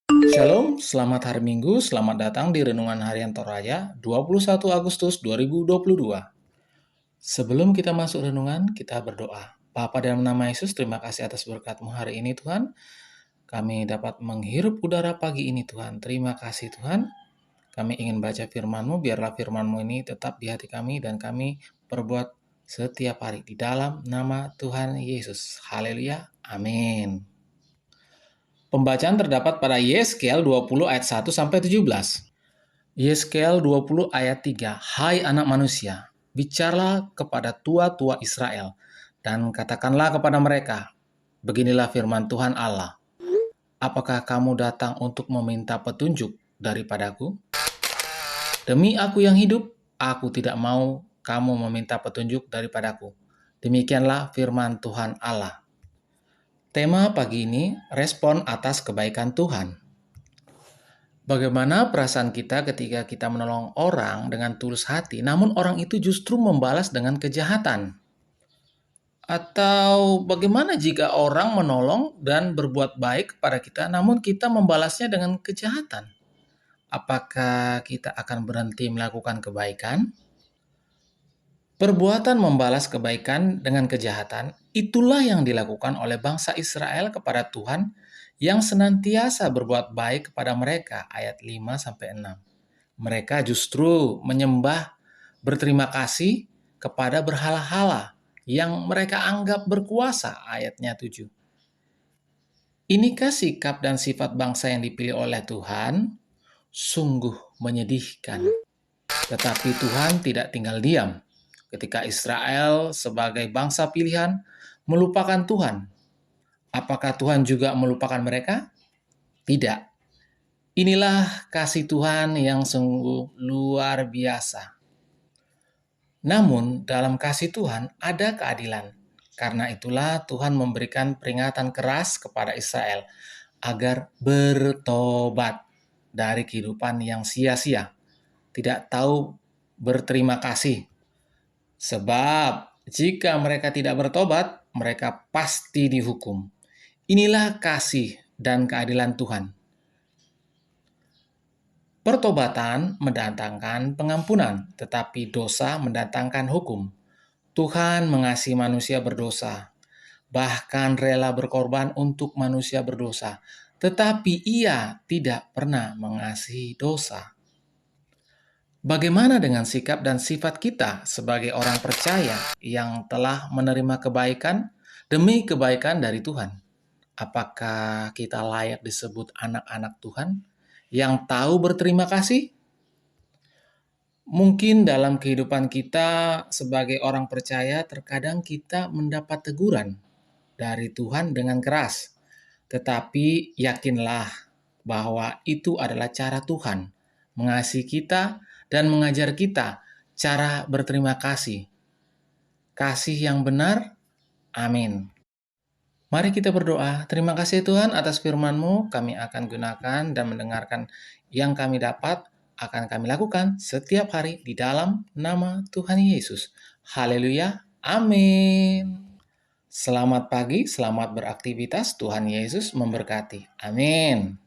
Shalom, selamat hari Minggu, selamat datang di Renungan Harian Toraya 21 Agustus 2022. Sebelum kita masuk renungan, kita berdoa. Bapa dalam nama Yesus, terima kasih atas berkat-Mu hari ini Tuhan. Kami dapat menghirup udara pagi ini Tuhan. Terima kasih Tuhan. Kami ingin baca firman-Mu, biarlah firman-Mu ini tetap di hati kami dan kami perbuat setiap hari di dalam nama Tuhan Yesus. Haleluya, amin. Pembacaan terdapat pada Yeskel 20 ayat 1 sampai 17. Yeskel 20 ayat 3. Hai anak manusia, bicaralah kepada tua-tua Israel dan katakanlah kepada mereka, beginilah firman Tuhan Allah. Apakah kamu datang untuk meminta petunjuk daripadaku? Demi aku yang hidup, aku tidak mau kamu meminta petunjuk daripadaku. Demikianlah firman Tuhan Allah. Tema pagi ini, respon atas kebaikan Tuhan. Bagaimana perasaan kita ketika kita menolong orang dengan tulus hati, namun orang itu justru membalas dengan kejahatan? Atau bagaimana jika orang menolong dan berbuat baik kepada kita, namun kita membalasnya dengan kejahatan? Apakah kita akan berhenti melakukan kebaikan? Perbuatan membalas kebaikan dengan kejahatan, itulah yang dilakukan oleh bangsa Israel kepada Tuhan yang senantiasa berbuat baik kepada mereka. Ayat 5-6. Mereka justru menyembah berterima kasih kepada berhala-hala yang mereka anggap berkuasa. Ayatnya 7. Inikah sikap dan sifat bangsa yang dipilih oleh Tuhan? Sungguh menyedihkan. Tetapi Tuhan tidak tinggal diam ketika Israel sebagai bangsa pilihan melupakan Tuhan. Apakah Tuhan juga melupakan mereka? Tidak. Inilah kasih Tuhan yang sungguh luar biasa. Namun, dalam kasih Tuhan ada keadilan. Karena itulah Tuhan memberikan peringatan keras kepada Israel agar bertobat dari kehidupan yang sia-sia, tidak tahu berterima kasih. Sebab jika mereka tidak bertobat, mereka pasti dihukum. Inilah kasih dan keadilan Tuhan. Pertobatan mendatangkan pengampunan, tetapi dosa mendatangkan hukum. Tuhan mengasihi manusia berdosa, bahkan rela berkorban untuk manusia berdosa, tetapi Ia tidak pernah mengasihi dosa. Bagaimana dengan sikap dan sifat kita sebagai orang percaya yang telah menerima kebaikan demi kebaikan dari Tuhan? Apakah kita layak disebut anak-anak Tuhan yang tahu berterima kasih? Mungkin dalam kehidupan kita sebagai orang percaya terkadang kita mendapat teguran dari Tuhan dengan keras. Tetapi yakinlah bahwa itu adalah cara Tuhan mengasihi kita dan mengajar kita cara berterima kasih. Kasih yang benar, amin. Mari kita berdoa. Terima kasih Tuhan atas firman-Mu. Kami akan gunakan dan mendengarkan yang kami dapat akan kami lakukan setiap hari di dalam nama Tuhan Yesus. Haleluya. Amin. Selamat pagi, selamat beraktivitas. Tuhan Yesus memberkati. Amin.